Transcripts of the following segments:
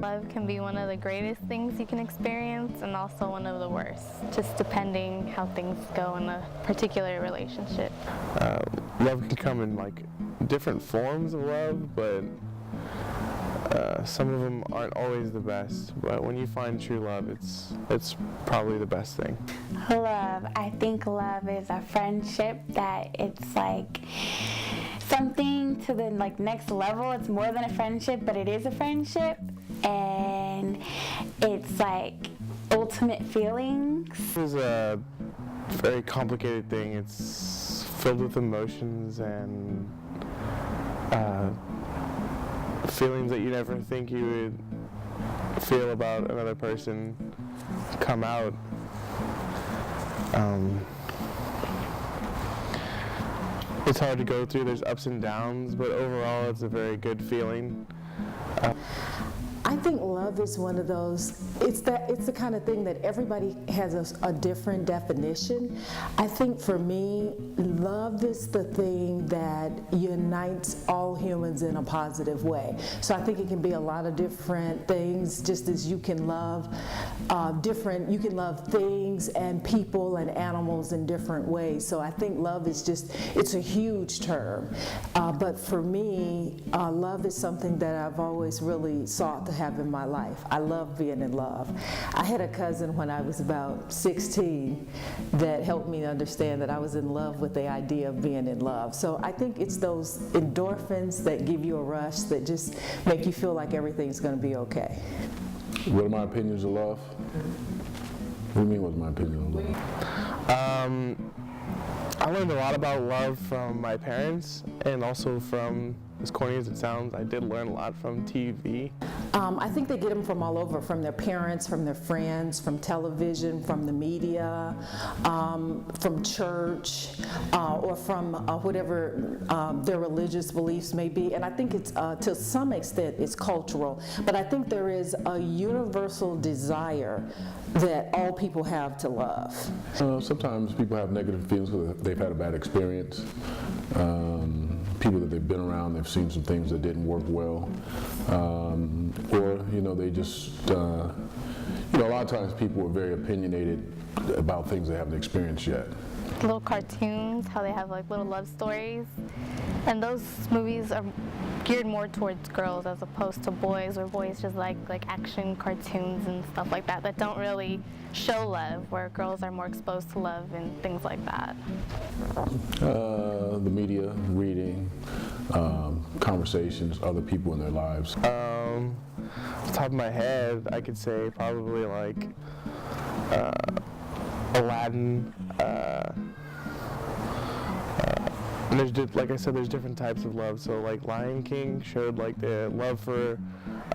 Love can be one of the greatest things you can experience and also one of the worst, just depending how things go in a particular relationship. Love can come in like different forms of love, but some of them aren't always the best. But when you find true love, it's probably the best thing. Love. I think love is a friendship that it's like something to the next level. It's more than a friendship, but it is a friendship, and it's like ultimate feelings. It's a very complicated thing. It's filled with emotions and feelings that you never think you would feel about another person come out. It's hard to go through, there's ups and downs, but overall it's a very good feeling. I think love is one of those, it's the kind of thing that everybody has a different definition. I think for me, love is the thing that unites all humans in a positive way. So I think it can be a lot of different things, just as you can love you can love things and people and animals in different ways. So I think love is it's a huge term. But for me, love is something that I've always really sought to have in my life. I love being in love. I had a cousin when I was about 16 that helped me understand that I was in love with the idea of being in love. So I think it's those endorphins that give you a rush that just make you feel like everything's going to be okay. What are my opinions of love? What do you mean, what's my opinion of love? I learned a lot about love from my parents, and also from, as corny as it sounds, I did learn a lot from TV. I think they get them from all over, from their parents, from their friends, from television, from the media, from church, or from whatever their religious beliefs may be. And I think it's, to some extent, it's cultural. But I think there is a universal desire that all people have to love. Sometimes people have negative feelings because they've had a bad experience. People that they've been around, they've seen some things that didn't work well, or they just, a lot of times people are very opinionated about things they haven't experienced yet. Little cartoons, how they have like little love stories, and those movies are geared more towards girls as opposed to boys, where boys just like action cartoons and stuff like that don't really show love, where girls are more exposed to love and things like that. The media, reading, conversations, other people in their lives. Off the top of my head, I could say probably like Aladdin. And there's, like I said, there's different types of love. So like Lion King showed like the love for,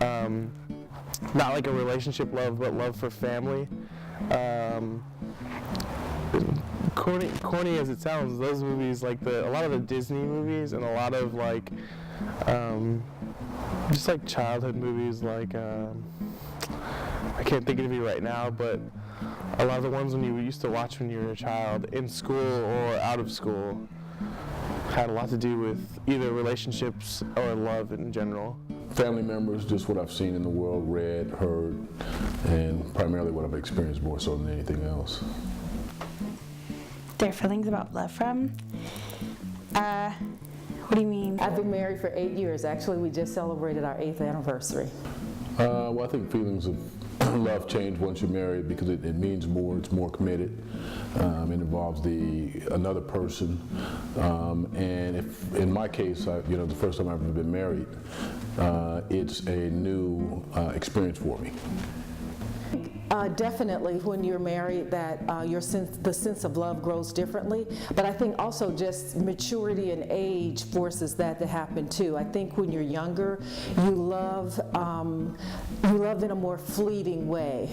not like a relationship love, but love for family. Corny as it sounds, those movies, like a lot of the Disney movies and a lot of like, just like childhood movies, like, I can't think of any right now, but a lot of the ones when you used to watch when you were a child, in school or out of school, had a lot to do with either relationships or love in general. Family members, just what I've seen in the world, read, heard, and primarily what I've experienced more so than anything else. Their feelings about love from? What do you mean? I've been married for 8 years. Actually, we just celebrated our 8th anniversary. Well, I think feelings of love change once you're married because it means more, it's more committed. It involves another person. And if, in my case, the first time I've ever been married, it's a new experience for me. Definitely, when you're married, that the sense of love grows differently. But I think also just maturity and age forces that to happen too. I think when you're younger, you love in a more fleeting way.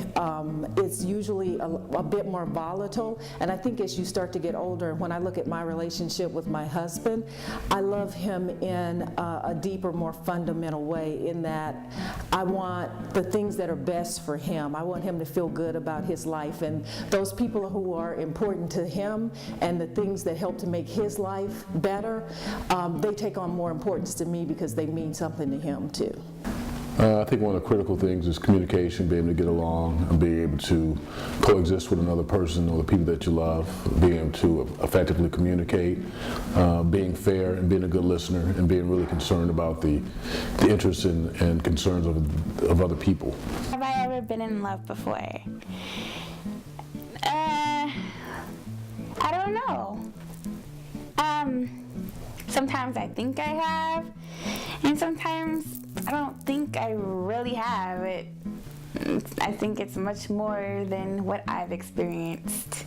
It's usually a bit more volatile. And I think as you start to get older, when I look at my relationship with my husband, I love him in a deeper, more fundamental way. In that, I want the things that are best for him. I want him to feel good about his life, and those people who are important to him and the things that help to make his life better, they take on more importance to me because they mean something to him too. I think one of the critical things is communication, being able to get along and being able to coexist with another person or the people that you love, being able to effectively communicate, being fair and being a good listener, and being really concerned about the interests and concerns of other people. Have I ever been in love before? I don't know. Sometimes I think I have, and sometimes I don't think I really have. I think it's much more than what I've experienced.